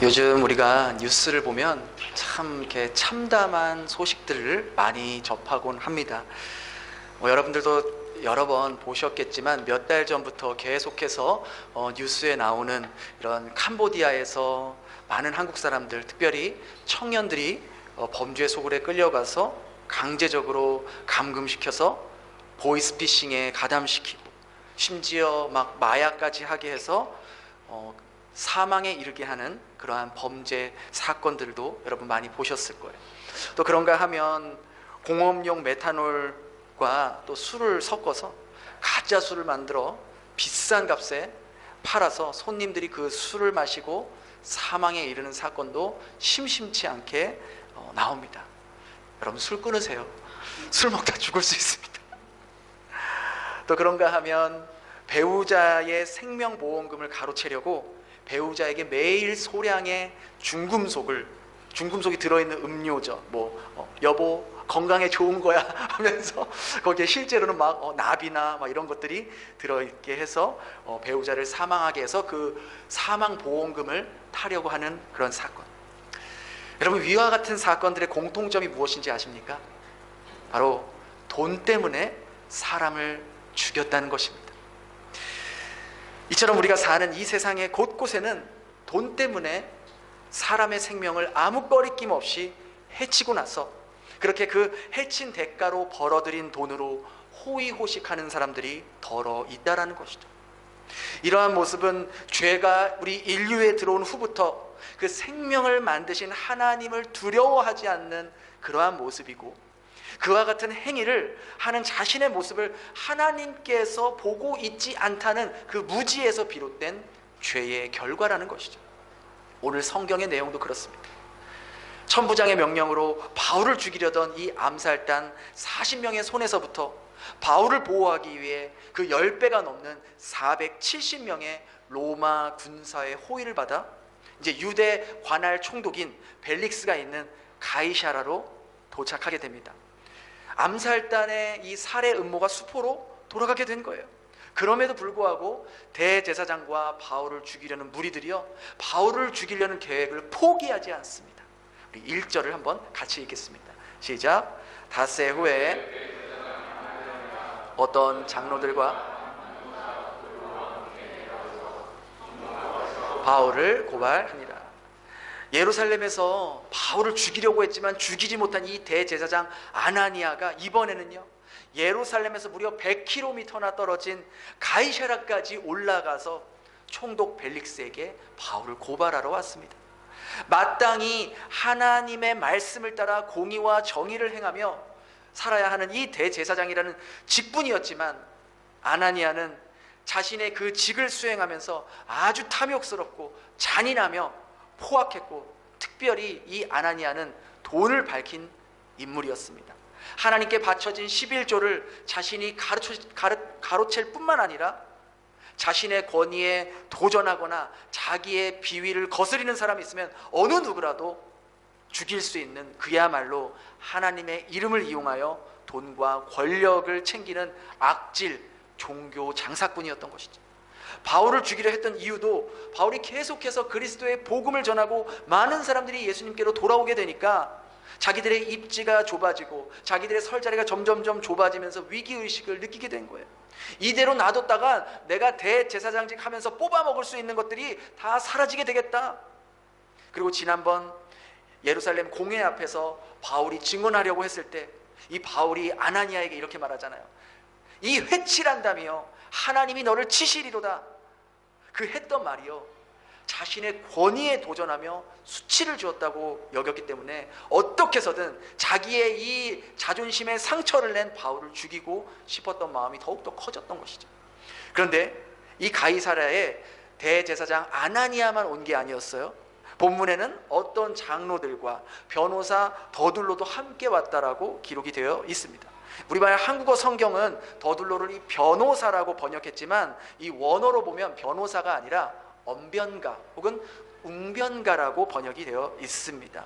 요즘 우리가 뉴스를 보면 참 이렇게 참담한 소식들을 많이 접하곤 합니다. 여러분들도 여러 번 보셨겠지만 몇 달 전부터 계속해서 뉴스에 나오는 이런 캄보디아에서 많은 한국 사람들, 특별히 청년들이 범죄 소굴에 끌려가서 강제적으로 감금시켜서 보이스피싱에 가담시키고 심지어 막 마약까지 하게 해서 사망에 이르게 하는 그러한 범죄 사건들도 여러분 많이 보셨을 거예요. 또 그런가 하면 공업용 메탄올과 또 술을 섞어서 가짜 술을 만들어 비싼 값에 팔아서 손님들이 그 술을 마시고 사망에 이르는 사건도 심심치 않게 나옵니다. 여러분 술 끊으세요. 술 먹다 죽을 수 있습니다. 또 그런가 하면 배우자의 생명보험금을 가로채려고 배우자에게 매일 소량의 중금속이 들어있는 음료죠. 여보 건강에 좋은 거야 하면서 거기에 실제로는 막 납이나 막 이런 것들이 들어있게 해서 배우자를 사망하게 해서 그 사망보험금을 타려고 하는 그런 사건. 여러분 위와 같은 사건들의 공통점이 무엇인지 아십니까? 바로 돈 때문에 사람을 죽였다는 것입니다. 이처럼 우리가 사는 이 세상의 곳곳에는 돈 때문에 사람의 생명을 아무 꺼리낌 없이 해치고 나서 그렇게 그 해친 대가로 벌어들인 돈으로 호의호식하는 사람들이 덜어 있다라는 것이죠. 이러한 모습은 죄가 우리 인류에 들어온 후부터 그 생명을 만드신 하나님을 두려워하지 않는 그러한 모습이고, 그와 같은 행위를 하는 자신의 모습을 하나님께서 보고 있지 않다는 그 무지에서 비롯된 죄의 결과라는 것이죠. 오늘 성경의 내용도 그렇습니다. 천부장의 명령으로 바울을 죽이려던 이 암살단 40명의 손에서부터 바울을 보호하기 위해 그 10배가 넘는 470명의 로마 군사의 호의를 받아 이제 유대 관할 총독인 벨릭스가 있는 가이사라로 도착하게 됩니다. 암살단의 이 살해 음모가 수포로 돌아가게 된 거예요. 그럼에도 불구하고 대제사장과 바울을 죽이려는 무리들이요, 바울을 죽이려는 계획을 포기하지 않습니다. 우리 1절을 한번 같이 읽겠습니다. 시작. 닷새 후에 어떤 장로들과 바울을 고발하니라. 예루살렘에서 바울을 죽이려고 했지만 죽이지 못한 이 대제사장 아나니아가 이번에는요, 예루살렘에서 무려 100km나 떨어진 가이사라까지 올라가서 총독 벨릭스에게 바울을 고발하러 왔습니다. 마땅히 하나님의 말씀을 따라 공의와 정의를 행하며 살아야 하는 이 대제사장이라는 직분이었지만, 아나니아는 자신의 그 직을 수행하면서 아주 탐욕스럽고 잔인하며 포악했고, 특별히 이 아나니아는 돈을 밝힌 인물이었습니다. 하나님께 바쳐진 11조를 자신이 가로챌 뿐만 아니라 자신의 권위에 도전하거나 자기의 비위를 거스리는 사람이 있으면 어느 누구라도 죽일 수 있는, 그야말로 하나님의 이름을 이용하여 돈과 권력을 챙기는 악질 종교 장사꾼이었던 것이죠. 바울을 죽이려 했던 이유도 바울이 계속해서 그리스도의 복음을 전하고 많은 사람들이 예수님께로 돌아오게 되니까 자기들의 입지가 좁아지고 자기들의 설 자리가 점점점 좁아지면서 위기의식을 느끼게 된 거예요. 이대로 놔뒀다가 내가 대제사장직 하면서 뽑아먹을 수 있는 것들이 다 사라지게 되겠다. 그리고 지난번 예루살렘 공회 앞에서 바울이 증언하려고 했을 때 이 바울이 아나니아에게 이렇게 말하잖아요. 이 회칠한다며 하나님이 너를 치시리로다. 그 했던 말이요, 자신의 권위에 도전하며 수치를 주었다고 여겼기 때문에 어떻게 해서든 자기의 이 자존심에 상처를 낸 바울을 죽이고 싶었던 마음이 더욱더 커졌던 것이죠. 그런데 이 가이사랴에 대제사장 아나니아만 온 게 아니었어요. 본문에는 어떤 장로들과 변호사 더둘로도 함께 왔다라고 기록이 되어 있습니다. 우리말 한국어 성경은 더둘로를 이 변호사라고 번역했지만 이 원어로 보면 변호사가 아니라 언변가 혹은 웅변가라고 번역이 되어 있습니다.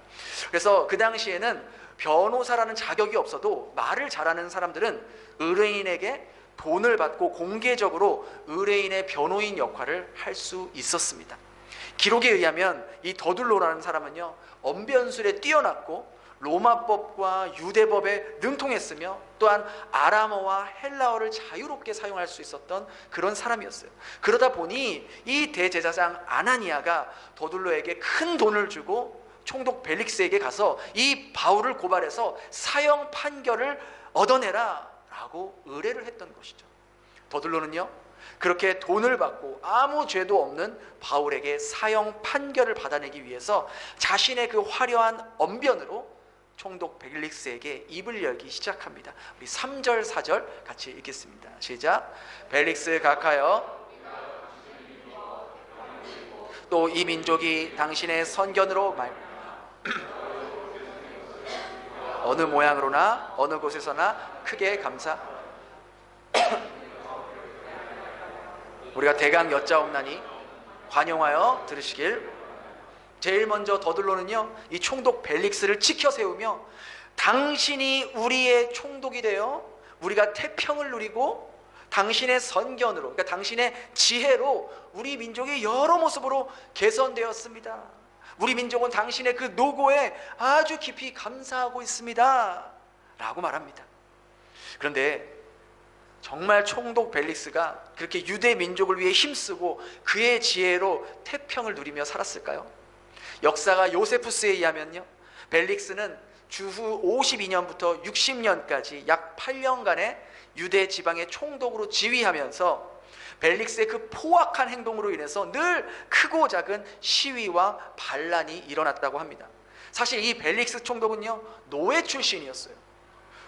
그래서 그 당시에는 변호사라는 자격이 없어도 말을 잘하는 사람들은 의뢰인에게 돈을 받고 공개적으로 의뢰인의 변호인 역할을 할 수 있었습니다. 기록에 의하면 이 더둘로라는 사람은요, 언변술에 뛰어났고 로마법과 유대법에 능통했으며 또한 아람어와 헬라어를 자유롭게 사용할 수 있었던 그런 사람이었어요. 그러다 보니 이 대제사장 아나니아가 더둘로에게 큰 돈을 주고 총독 벨릭스에게 가서 이 바울을 고발해서 사형 판결을 얻어내라 라고 의뢰를 했던 것이죠. 더둘로는요, 그렇게 돈을 받고 아무 죄도 없는 바울에게 사형 판결을 받아내기 위해서 자신의 그 화려한 언변으로 총독 벨릭스에게 입을 열기 시작합니다. 우리 3절 4절 같이 읽겠습니다. 시작. 벨릭스 각하여, 또 이 민족이 당신의 선견으로 어느 모양으로나 어느 곳에서나 크게 감사 우리가 대강 여짜옵나니 관용하여 들으시길. 제일 먼저 더둘로는요, 이 총독 벨릭스를 지켜 세우며 당신이 우리의 총독이 되어 우리가 태평을 누리고 당신의 선견으로, 그러니까 당신의 지혜로 우리 민족이 여러 모습으로 개선되었습니다. 우리 민족은 당신의 그 노고에 아주 깊이 감사하고 있습니다 라고 말합니다. 그런데 정말 총독 벨릭스가 그렇게 유대 민족을 위해 힘쓰고 그의 지혜로 태평을 누리며 살았을까요? 역사가 요세푸스에 의하면요, 벨릭스는 주후 52년부터 60년까지 약 8년간의 유대 지방의 총독으로 지휘하면서 벨릭스의 그 포악한 행동으로 인해서 늘 크고 작은 시위와 반란이 일어났다고 합니다. 사실 이 벨릭스 총독은요, 노예 출신이었어요.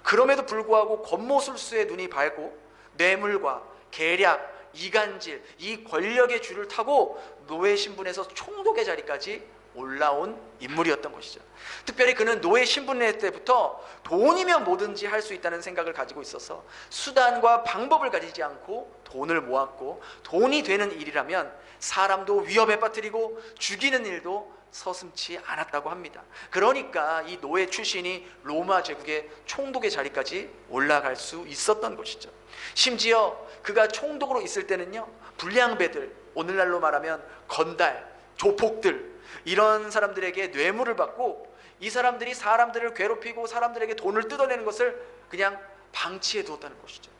그럼에도 불구하고 권모술수에 눈이 밝고 뇌물과 계략, 이간질, 이 권력의 줄을 타고 노예 신분에서 총독의 자리까지 올라온 인물이었던 것이죠. 특별히 그는 노예 신분일 때부터 돈이면 뭐든지 할 수 있다는 생각을 가지고 있어서 수단과 방법을 가지지 않고 돈을 모았고, 돈이 되는 일이라면 사람도 위협에 빠뜨리고 죽이는 일도 서슴지 않았다고 합니다. 그러니까 이 노예 출신이 로마 제국의 총독의 자리까지 올라갈 수 있었던 것이죠. 심지어 그가 총독으로 있을 때는요, 불량배들, 오늘날로 말하면 건달, 조폭들, 이런 사람들에게 뇌물을 받고 이 사람들이 사람들을 괴롭히고 사람들에게 돈을 뜯어내는 것을 그냥 방치해 두었다는 것이죠.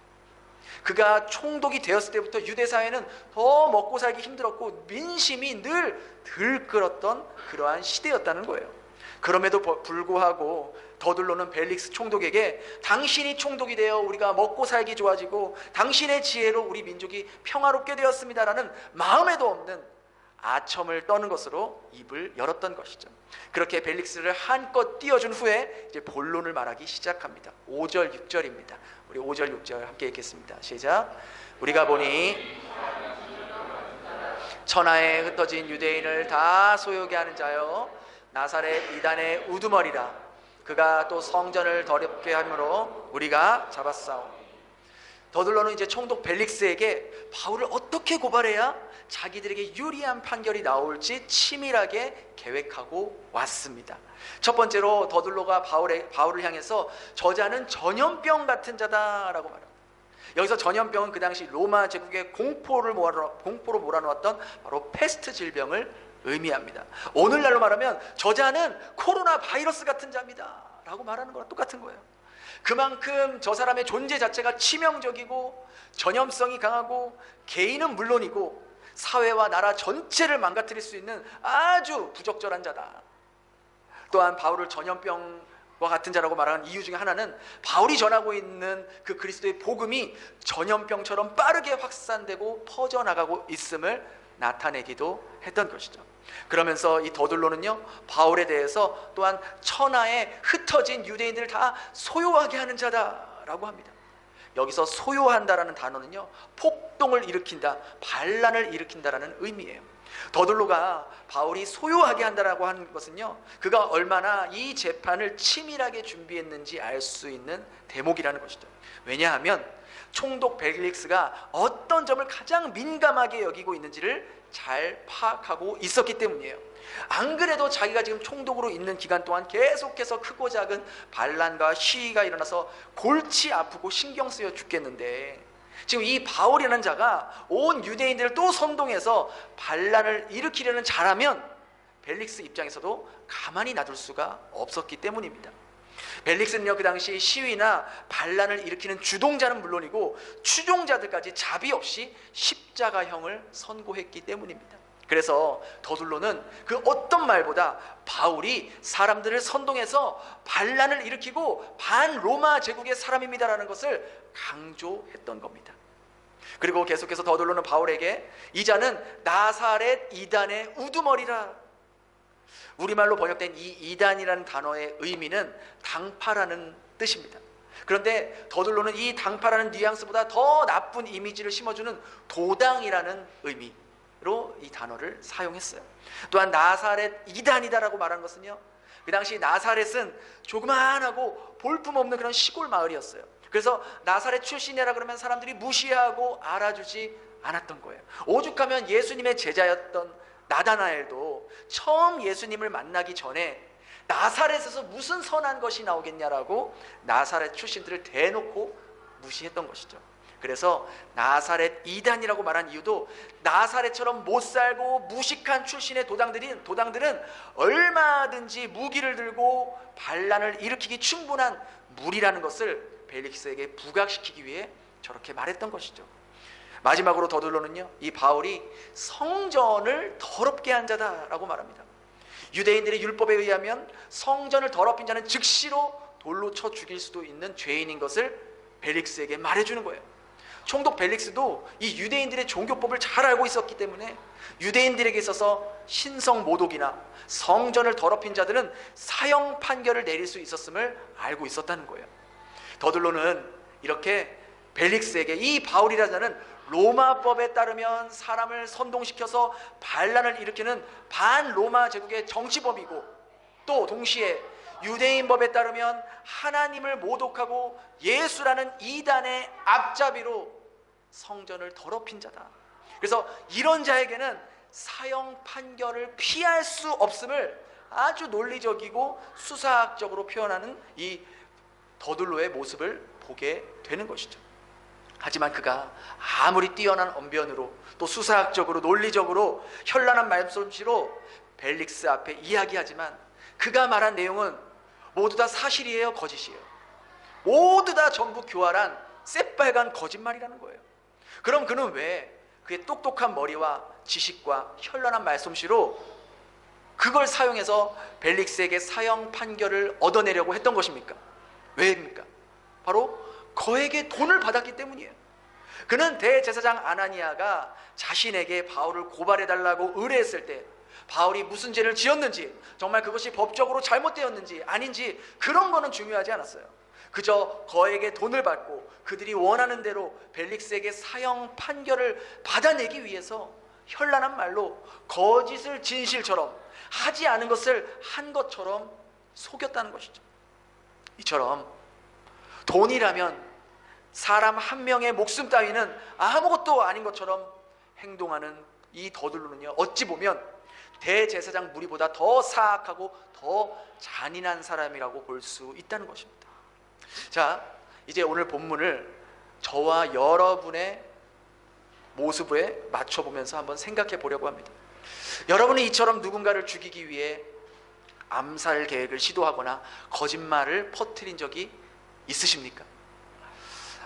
그가 총독이 되었을 때부터 유대 사회는 더 먹고 살기 힘들었고 민심이 늘 들끓었던 그러한 시대였다는 거예요. 그럼에도 불구하고 더둘로는 벨릭스 총독에게 당신이 총독이 되어 우리가 먹고 살기 좋아지고 당신의 지혜로 우리 민족이 평화롭게 되었습니다라는 마음에도 없는 아첨을 떠는 것으로 입을 열었던 것이죠. 그렇게 벨릭스를 한껏 띄워준 후에 이제 본론을 말하기 시작합니다. 5절 6절입니다. 우리 5절 6절 함께 읽겠습니다. 시작. 우리가 보니 천하에 흩어진 유대인을 다 소요게 하는 자여 나사렛 이단의 우두머리라. 그가 또 성전을 더럽게 함으로 우리가 잡았사오. 더둘로는 이제 총독 벨릭스에게 바울을 어떻게 고발해야 자기들에게 유리한 판결이 나올지 치밀하게 계획하고 왔습니다. 첫 번째로 더둘로가 바울을 향해서 저자는 전염병 같은 자다라고 말합니다. 여기서 전염병은 그 당시 로마 제국의 공포로 몰아놓았던 바로 패스트 질병을 의미합니다. 오늘날로 말하면 저자는 코로나 바이러스 같은 자입니다 라고 말하는 거랑 똑같은 거예요. 그만큼 저 사람의 존재 자체가 치명적이고 전염성이 강하고 개인은 물론이고 사회와 나라 전체를 망가뜨릴 수 있는 아주 부적절한 자다. 또한 바울을 전염병과 같은 자라고 말하는 이유 중에 하나는 바울이 전하고 있는 그 그리스도의 복음이 전염병처럼 빠르게 확산되고 퍼져나가고 있음을 나타내기도 했던 것이죠. 그러면서 이 더둘로는요, 바울에 대해서 또한 천하에 흩어진 유대인들을 다 소요하게 하는 자다라고 합니다. 여기서 소요한다라는 단어는요, 폭동을 일으킨다, 반란을 일으킨다라는 의미예요. 더둘로가 바울이 소요하게 한다라고 하는 것은요, 그가 얼마나 이 재판을 치밀하게 준비했는지 알 수 있는 대목이라는 것이죠. 왜냐하면 총독 벨릭스가 어떤 점을 가장 민감하게 여기고 있는지를 잘 파악하고 있었기 때문이에요. 안 그래도 자기가 지금 총독으로 있는 기간 동안 계속해서 크고 작은 반란과 시위가 일어나서 골치 아프고 신경 쓰여 죽겠는데 지금 이 바울이라는 자가 온 유대인들을 또 선동해서 반란을 일으키려는 자라면 벨릭스 입장에서도 가만히 놔둘 수가 없었기 때문입니다. 벨릭스는요, 그 당시 시위나 반란을 일으키는 주동자는 물론이고 추종자들까지 자비 없이 십자가형을 선고했기 때문입니다. 그래서 더둘로는 그 어떤 말보다 바울이 사람들을 선동해서 반란을 일으키고 반로마 제국의 사람입니다라는 것을 강조했던 겁니다. 그리고 계속해서 더둘로는 바울에게 이 자는 나사렛 이단의 우두머리라. 우리말로 번역된 이 이단이라는 단어의 의미는 당파라는 뜻입니다. 그런데 더둘로는 이 당파라는 뉘앙스보다 더 나쁜 이미지를 심어주는 도당이라는 의미로 이 단어를 사용했어요. 또한 나사렛 이단이다라고 말한 것은요, 그 당시 나사렛은 조그만하고 볼품없는 그런 시골 마을이었어요. 그래서 나사렛 출신이라 그러면 사람들이 무시하고 알아주지 않았던 거예요. 오죽하면 예수님의 제자였던 나다나엘도 처음 예수님을 만나기 전에 나사렛에서 무슨 선한 것이 나오겠냐라고 나사렛 출신들을 대놓고 무시했던 것이죠. 그래서 나사렛 이단이라고 말한 이유도 나사렛처럼 못살고 무식한 출신의 도당들은 얼마든지 무기를 들고 반란을 일으키기 충분한 무리라는 것을 벨릭스에게 부각시키기 위해 저렇게 말했던 것이죠. 마지막으로 더둘로는요, 이 바울이 성전을 더럽게 한 자다라고 말합니다. 유대인들의 율법에 의하면 성전을 더럽힌 자는 즉시로 돌로 쳐 죽일 수도 있는 죄인인 것을 벨릭스에게 말해주는 거예요. 총독 벨릭스도 이 유대인들의 종교법을 잘 알고 있었기 때문에 유대인들에게 있어서 신성 모독이나 성전을 더럽힌 자들은 사형 판결을 내릴 수 있었음을 알고 있었다는 거예요. 더둘로는 이렇게 벨릭스에게 이 바울이라는 자는 로마법에 따르면 사람을 선동시켜서 반란을 일으키는 반로마 제국의 정치범이고, 또 동시에 유대인법에 따르면 하나님을 모독하고 예수라는 이단의 앞잡이로 성전을 더럽힌 자다. 그래서 이런 자에게는 사형 판결을 피할 수 없음을 아주 논리적이고 수사학적으로 표현하는 이 더둘로의 모습을 보게 되는 것이죠. 하지만 그가 아무리 뛰어난 언변으로 또 수사학적으로 논리적으로 현란한 말솜씨로 벨릭스 앞에 이야기하지만 그가 말한 내용은 모두 다 사실이에요, 거짓이에요? 모두 다 전부 교활한 새빨간 거짓말이라는 거예요. 그럼 그는 왜 그의 똑똑한 머리와 지식과 현란한 말솜씨로 그걸 사용해서 벨릭스에게 사형 판결을 얻어내려고 했던 것입니까? 왜입니까? 바로 거에게 돈을 받았기 때문이에요. 그는 대제사장 아나니아가 자신에게 바울을 고발해달라고 의뢰했을 때 바울이 무슨 죄를 지었는지, 정말 그것이 법적으로 잘못되었는지 아닌지 그런 거는 중요하지 않았어요. 그저 거에게 돈을 받고 그들이 원하는 대로 벨릭스에게 사형 판결을 받아내기 위해서 현란한 말로 거짓을 진실처럼, 하지 않은 것을 한 것처럼 속였다는 것이죠. 이처럼 돈이라면 사람 한 명의 목숨 따위는 아무것도 아닌 것처럼 행동하는 이 더둘로는요, 어찌 보면 대제사장 무리보다 더 사악하고 더 잔인한 사람이라고 볼 수 있다는 것입니다. 자, 이제 오늘 본문을 저와 여러분의 모습에 맞춰보면서 한번 생각해 보려고 합니다. 여러분이 이처럼 누군가를 죽이기 위해 암살 계획을 시도하거나 거짓말을 퍼뜨린 적이 있으십니까?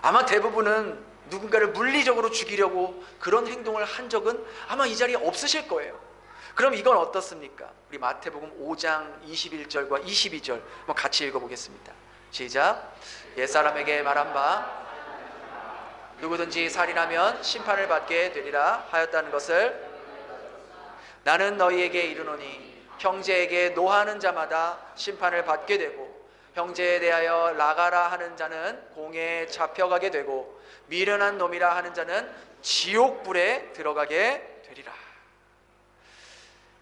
아마 대부분은 누군가를 물리적으로 죽이려고 그런 행동을 한 적은 아마 이 자리에 없으실 거예요. 그럼 이건 어떻습니까? 우리 마태복음 5장 21절과 22절 한번 같이 읽어보겠습니다. 시작. 옛사람에게 말한 바 누구든지 살인하면 심판을 받게 되리라 하였다는 것을 나는 너희에게 이르노니 형제에게 노하는 자마다 심판을 받게 되고 형제에 대하여 나가라 하는 자는 공회에 잡혀가게 되고 미련한 놈이라 하는 자는 지옥불에 들어가게 되리라.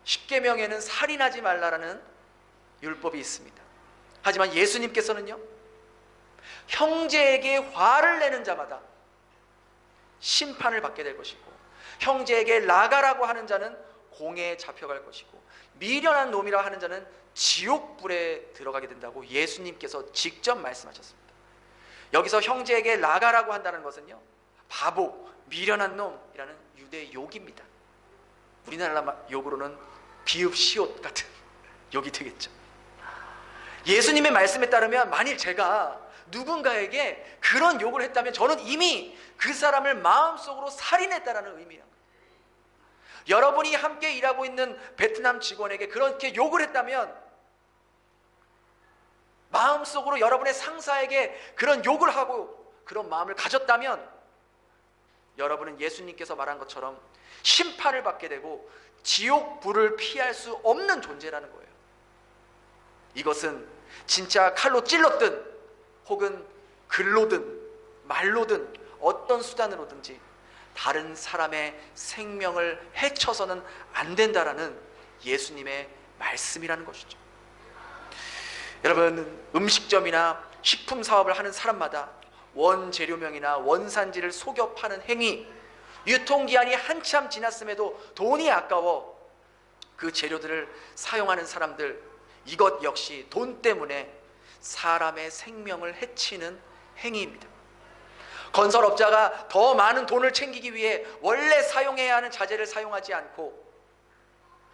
십계명에는 살인하지 말라라는 율법이 있습니다. 하지만 예수님께서는요, 형제에게 화를 내는 자마다 심판을 받게 될 것이고 형제에게 나가라고 하는 자는 공회에 잡혀갈 것이고 미련한 놈이라 하는 자는 지옥불에 들어가게 된다고 예수님께서 직접 말씀하셨습니다. 여기서 형제에게 나가라고 한다는 것은요, 바보, 미련한 놈이라는 유대 욕입니다. 우리나라 욕으로는 비읍시옷 같은 욕이 되겠죠. 예수님의 말씀에 따르면 만일 제가 누군가에게 그런 욕을 했다면 저는 이미 그 사람을 마음속으로 살인했다라는 의미예요. 여러분이 함께 일하고 있는 베트남 직원에게 그렇게 욕을 했다면, 마음속으로 여러분의 상사에게 그런 욕을 하고 그런 마음을 가졌다면, 여러분은 예수님께서 말한 것처럼 심판을 받게 되고 지옥 불을 피할 수 없는 존재라는 거예요. 이것은 진짜 칼로 찔렀든 혹은 글로든 말로든 어떤 수단으로든지 다른 사람의 생명을 해쳐서는 안 된다라는 예수님의 말씀이라는 것이죠. 여러분, 음식점이나 식품 사업을 하는 사람마다 원재료명이나 원산지를 속여 파는 행위, 유통기한이 한참 지났음에도 돈이 아까워 그 재료들을 사용하는 사람들, 이것 역시 돈 때문에 사람의 생명을 해치는 행위입니다. 건설업자가 더 많은 돈을 챙기기 위해 원래 사용해야 하는 자재를 사용하지 않고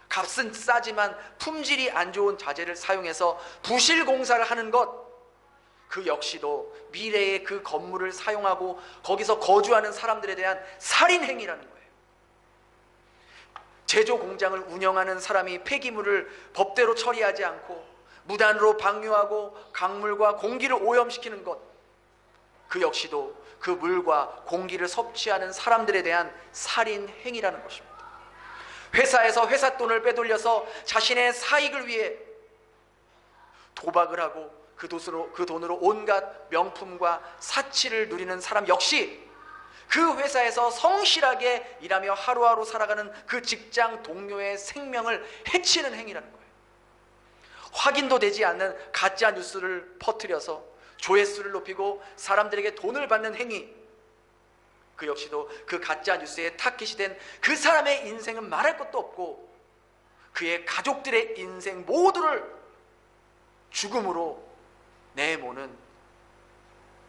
값은 싸지만 품질이 안 좋은 자재를 사용해서 부실 공사를 하는 것, 그 역시도 미래의 그 건물을 사용하고 거기서 거주하는 사람들에 대한 살인 행위라는 거예요. 제조 공장을 운영하는 사람이 폐기물을 법대로 처리하지 않고 무단으로 방류하고 강물과 공기를 오염시키는 것, 그 역시도 그 물과 공기를 섭취하는 사람들에 대한 살인 행위라는 것입니다. 회사에서 회사 돈을 빼돌려서 자신의 사익을 위해 도박을 하고 그 돈으로 온갖 명품과 사치를 누리는 사람 역시 그 회사에서 성실하게 일하며 하루하루 살아가는 그 직장 동료의 생명을 해치는 행위라는 거예요. 확인도 되지 않는 가짜 뉴스를 퍼뜨려서 조회수를 높이고 사람들에게 돈을 받는 행위, 그 역시도 그 가짜 뉴스에 타깃이 된 그 사람의 인생은 말할 것도 없고 그의 가족들의 인생 모두를 죽음으로 내모는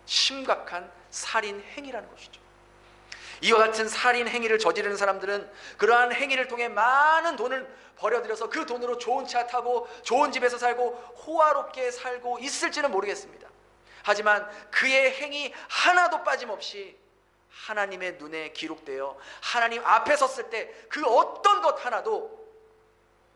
심각한 살인 행위라는 것이죠. 이와 같은 살인 행위를 저지르는 사람들은 그러한 행위를 통해 많은 돈을 버려들여서 그 돈으로 좋은 차 타고 좋은 집에서 살고 호화롭게 살고 있을지는 모르겠습니다. 하지만 그의 행위 하나도 빠짐없이 하나님의 눈에 기록되어 하나님 앞에 섰을 때 그 어떤 것 하나도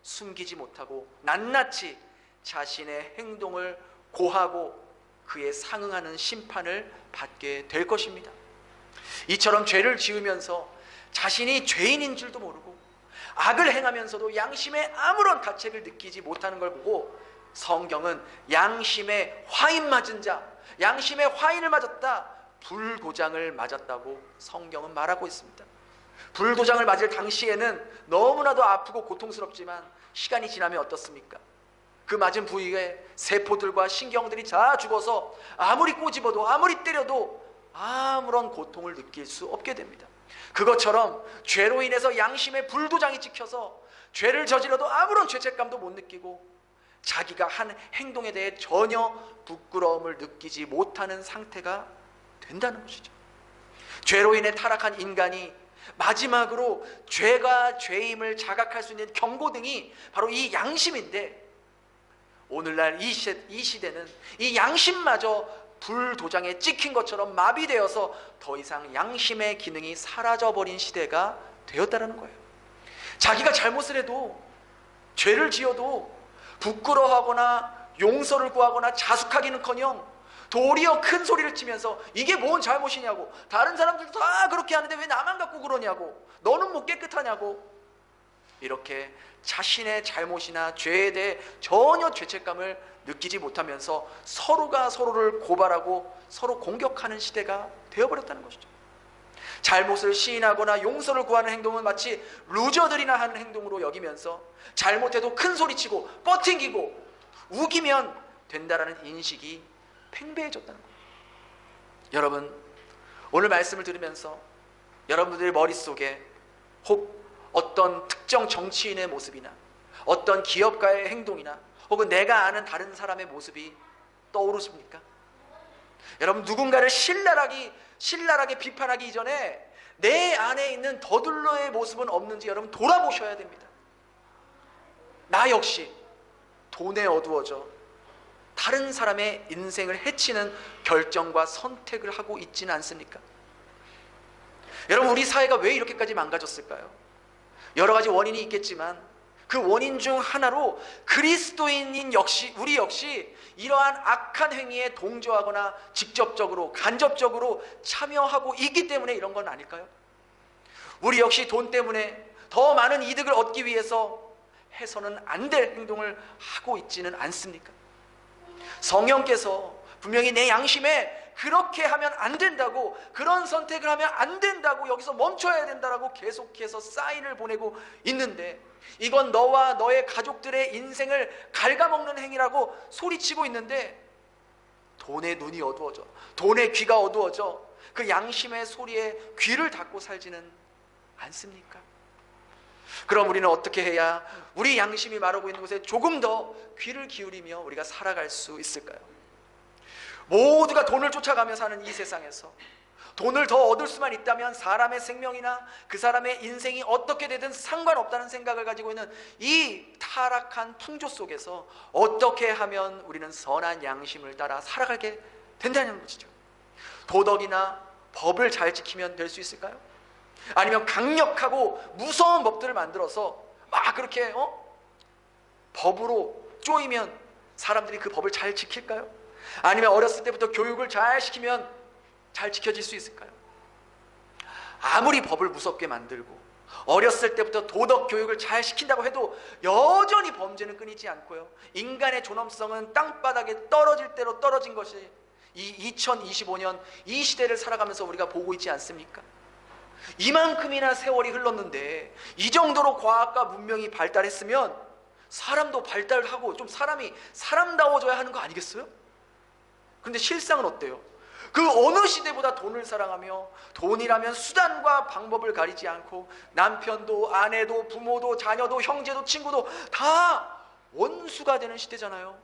숨기지 못하고 낱낱이 자신의 행동을 고하고 그에 상응하는 심판을 받게 될 것입니다. 이처럼 죄를 지으면서 자신이 죄인인 줄도 모르고 악을 행하면서도 양심에 아무런 가책을 느끼지 못하는 걸 보고 성경은 양심에 화인 맞은 자, 양심에 화인을 맞았다, 불도장을 맞았다고 성경은 말하고 있습니다. 불도장을 맞을 당시에는 너무나도 아프고 고통스럽지만 시간이 지나면 어떻습니까? 그 맞은 부위에 세포들과 신경들이 다 죽어서 아무리 꼬집어도 아무리 때려도 아무런 고통을 느낄 수 없게 됩니다. 그것처럼 죄로 인해서 양심의 불도장이 찍혀서 죄를 저질러도 아무런 죄책감도 못 느끼고 자기가 한 행동에 대해 전혀 부끄러움을 느끼지 못하는 상태가 된다는 것이죠. 죄로 인해 타락한 인간이 마지막으로 죄가 죄임을 자각할 수 있는 경고등이 바로 이 양심인데, 오늘날 이 시대는 이 양심마저 불도장에 찍힌 것처럼 마비되어서 더 이상 양심의 기능이 사라져버린 시대가 되었다는 거예요. 자기가 잘못을 해도, 죄를 지어도 부끄러워하거나 용서를 구하거나 자숙하기는커녕 도리어 큰 소리를 치면서 이게 뭔 잘못이냐고, 다른 사람들도 다 그렇게 하는데 왜 나만 갖고 그러냐고, 너는 뭐 깨끗하냐고, 이렇게 자신의 잘못이나 죄에 대해 전혀 죄책감을 느끼지 못하면서 서로가 서로를 고발하고 서로 공격하는 시대가 되어버렸다는 것이죠. 잘못을 시인하거나 용서를 구하는 행동은 마치 루저들이나 하는 행동으로 여기면서 잘못해도 큰 소리치고 뻗팅기고 우기면 된다라는 인식이 팽배해졌다는 거예요. 여러분, 오늘 말씀을 들으면서 여러분들의 머릿속에 혹 어떤 특정 정치인의 모습이나 어떤 기업가의 행동이나 혹은 내가 아는 다른 사람의 모습이 떠오르십니까? 여러분, 누군가를 신랄하게 비판하기 이전에 내 안에 있는 더둘러의 모습은 없는지 여러분 돌아보셔야 됩니다. 나 역시 돈에 어두워져 다른 사람의 인생을 해치는 결정과 선택을 하고 있지는 않습니까? 여러분, 우리 사회가 왜 이렇게까지 망가졌을까요? 여러 가지 원인이 있겠지만 그 원인 중 하나로 그리스도인인 우리 역시 이러한 악한 행위에 동조하거나 직접적으로 간접적으로 참여하고 있기 때문에 이런 건 아닐까요? 우리 역시 돈 때문에 더 많은 이득을 얻기 위해서 해서는 안 될 행동을 하고 있지는 않습니까? 성령께서 분명히 내 양심에 그렇게 하면 안 된다고, 그런 선택을 하면 안 된다고, 여기서 멈춰야 된다라고 계속해서 사인을 보내고 있는데, 이건 너와 너의 가족들의 인생을 갉아먹는 행위라고 소리치고 있는데, 돈의 눈이 어두워져, 돈의 귀가 어두워져 그 양심의 소리에 귀를 닫고 살지는 않습니까? 그럼 우리는 어떻게 해야 우리 양심이 말하고 있는 곳에 조금 더 귀를 기울이며 우리가 살아갈 수 있을까요? 모두가 돈을 쫓아가며 사는 이 세상에서 돈을 더 얻을 수만 있다면 사람의 생명이나 그 사람의 인생이 어떻게 되든 상관없다는 생각을 가지고 있는 이 타락한 풍조 속에서 어떻게 하면 우리는 선한 양심을 따라 살아가게 된다는 것이죠. 도덕이나 법을 잘 지키면 될 수 있을까요? 아니면 강력하고 무서운 법들을 만들어서 막 그렇게 법으로 쪼이면 사람들이 그 법을 잘 지킬까요? 아니면 어렸을 때부터 교육을 잘 시키면 잘 지켜질 수 있을까요? 아무리 법을 무섭게 만들고 어렸을 때부터 도덕 교육을 잘 시킨다고 해도 여전히 범죄는 끊이지 않고요, 인간의 존엄성은 땅바닥에 떨어질 대로 떨어진 것이 이 2025년 이 시대를 살아가면서 우리가 보고 있지 않습니까? 이만큼이나 세월이 흘렀는데 이 정도로 과학과 문명이 발달했으면 사람도 발달하고 좀 사람이 사람다워져야 하는 거 아니겠어요? 그런데 실상은 어때요? 그 어느 시대보다 돈을 사랑하며 돈이라면 수단과 방법을 가리지 않고 남편도 아내도 부모도 자녀도 형제도 친구도 다 원수가 되는 시대잖아요.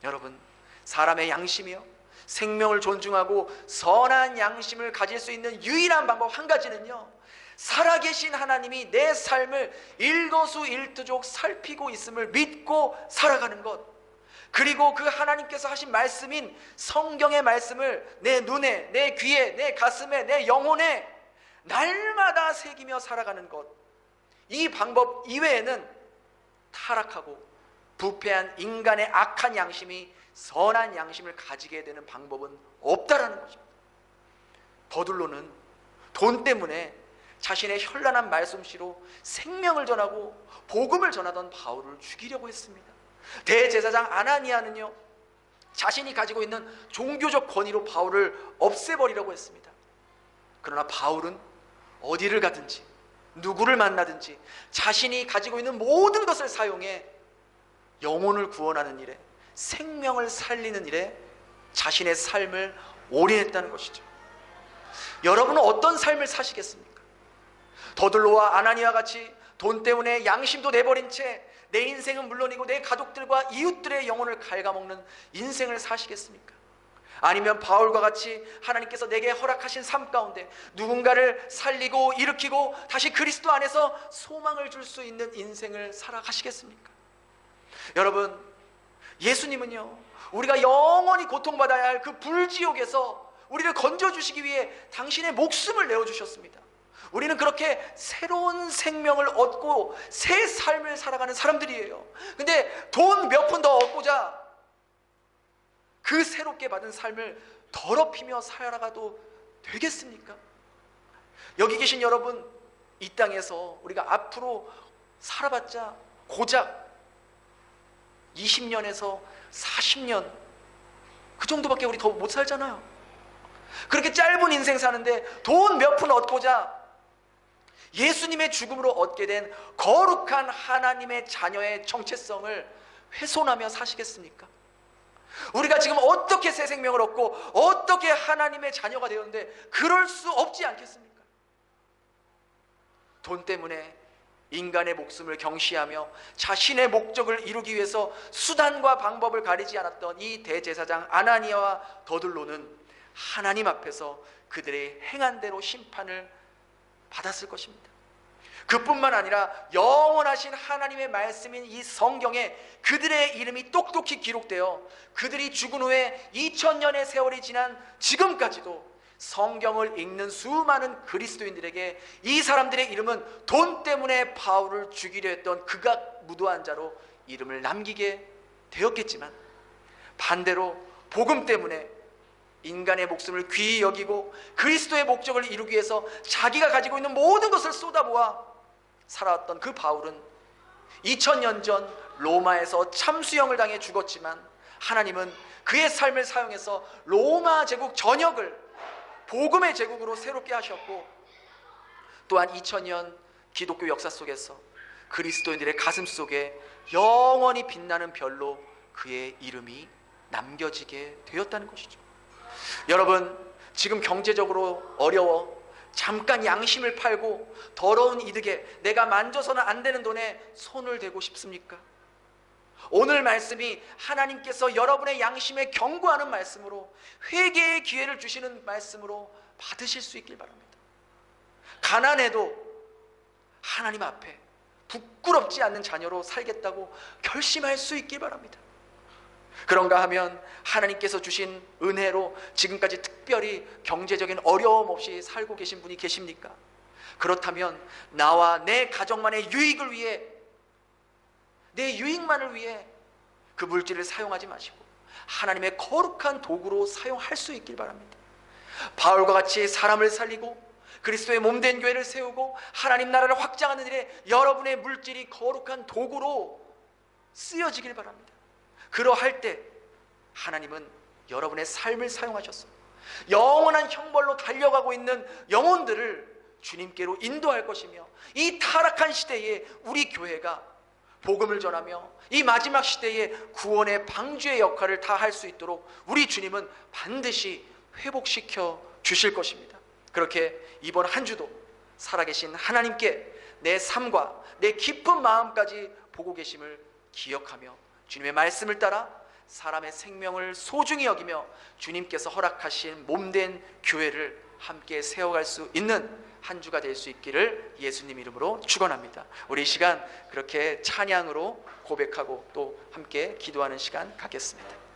여러분, 사람의 양심이요, 생명을 존중하고 선한 양심을 가질 수 있는 유일한 방법 한 가지는요, 살아계신 하나님이 내 삶을 일거수일투족 살피고 있음을 믿고 살아가는 것, 그리고 그 하나님께서 하신 말씀인 성경의 말씀을 내 눈에, 내 귀에, 내 가슴에, 내 영혼에 날마다 새기며 살아가는 것, 이 방법 이외에는 타락하고 부패한 인간의 악한 양심이 선한 양심을 가지게 되는 방법은 없다라는 거죠. 더둘로는 돈 때문에 자신의 현란한 말솜씨로 생명을 전하고 복음을 전하던 바울을 죽이려고 했습니다. 대제사장 아나니아는요, 자신이 가지고 있는 종교적 권위로 바울을 없애버리려고 했습니다. 그러나 바울은 어디를 가든지 누구를 만나든지 자신이 가지고 있는 모든 것을 사용해 영혼을 구원하는 일에, 생명을 살리는 일에 자신의 삶을 올인했다는 것이죠. 여러분은 어떤 삶을 사시겠습니까? 더둘로와 아나니아 같이 돈 때문에 양심도 내버린 채 내 인생은 물론이고 내 가족들과 이웃들의 영혼을 갉아먹는 인생을 사시겠습니까? 아니면 바울과 같이 하나님께서 내게 허락하신 삶 가운데 누군가를 살리고 일으키고 다시 그리스도 안에서 소망을 줄 수 있는 인생을 살아가시겠습니까? 여러분, 예수님은요, 우리가 영원히 고통받아야 할 그 불지옥에서 우리를 건져주시기 위해 당신의 목숨을 내어주셨습니다. 우리는 그렇게 새로운 생명을 얻고 새 삶을 살아가는 사람들이에요. 근데 돈 몇 푼 더 얻고자 그 새롭게 받은 삶을 더럽히며 살아가도 되겠습니까? 여기 계신 여러분, 이 땅에서 우리가 앞으로 살아봤자 고작 20년에서 40년 그 정도밖에 우리 더 못 살잖아요. 그렇게 짧은 인생 사는데 돈 몇 푼 얻고자 예수님의 죽음으로 얻게 된 거룩한 하나님의 자녀의 정체성을 훼손하며 사시겠습니까? 우리가 지금 어떻게 새 생명을 얻고 어떻게 하나님의 자녀가 되었는데 그럴 수 없지 않겠습니까? 돈 때문에 인간의 목숨을 경시하며 자신의 목적을 이루기 위해서 수단과 방법을 가리지 않았던 이 대제사장 아나니아와 더들로는 하나님 앞에서 그들의 행한 대로 심판을 받았을 것입니다. 그뿐만 아니라 영원하신 하나님의 말씀인 이 성경에 그들의 이름이 똑똑히 기록되어 그들이 죽은 후에 2000년의 세월이 지난 지금까지도 성경을 읽는 수많은 그리스도인들에게 이 사람들의 이름은 돈 때문에 바울을 죽이려 했던 극악무도한 자로 이름을 남기게 되었겠지만, 반대로 복음 때문에 인간의 목숨을 귀히 여기고 그리스도의 목적을 이루기 위해서 자기가 가지고 있는 모든 것을 쏟아부어 살아왔던 그 바울은 2000년 전 로마에서 참수형을 당해 죽었지만, 하나님은 그의 삶을 사용해서 로마 제국 전역을 복음의 제국으로 새롭게 하셨고, 또한 2000년 기독교 역사 속에서 그리스도인들의 가슴 속에 영원히 빛나는 별로 그의 이름이 남겨지게 되었다는 것이죠. 여러분, 지금 경제적으로 어려워 잠깐 양심을 팔고 더러운 이득에 내가 만져서는 안 되는 돈에 손을 대고 싶습니까? 오늘 말씀이 하나님께서 여러분의 양심에 경고하는 말씀으로, 회개의 기회를 주시는 말씀으로 받으실 수 있길 바랍니다. 가난해도 하나님 앞에 부끄럽지 않는 자녀로 살겠다고 결심할 수 있길 바랍니다. 그런가 하면 하나님께서 주신 은혜로 지금까지 특별히 경제적인 어려움 없이 살고 계신 분이 계십니까? 그렇다면 나와 내 가정만의 유익을 위해, 내 유익만을 위해 그 물질을 사용하지 마시고 하나님의 거룩한 도구로 사용할 수 있길 바랍니다. 바울과 같이 사람을 살리고 그리스도의 몸된 교회를 세우고 하나님 나라를 확장하는 일에 여러분의 물질이 거룩한 도구로 쓰여지길 바랍니다. 그러할 때 하나님은 여러분의 삶을 사용하셔서 영원한 형벌로 달려가고 있는 영혼들을 주님께로 인도할 것이며, 이 타락한 시대에 우리 교회가 복음을 전하며 이 마지막 시대에 구원의 방주의 역할을 다할 수 있도록 우리 주님은 반드시 회복시켜 주실 것입니다. 그렇게 이번 한 주도 살아계신 하나님께 내 삶과 내 깊은 마음까지 보고 계심을 기억하며 주님의 말씀을 따라 사람의 생명을 소중히 여기며 주님께서 허락하신 몸된 교회를 함께 세워갈 수 있는 한 주가 될 수 있기를 예수님 이름으로 축원합니다. 우리 이 시간 그렇게 찬양으로 고백하고 또 함께 기도하는 시간 갖겠습니다.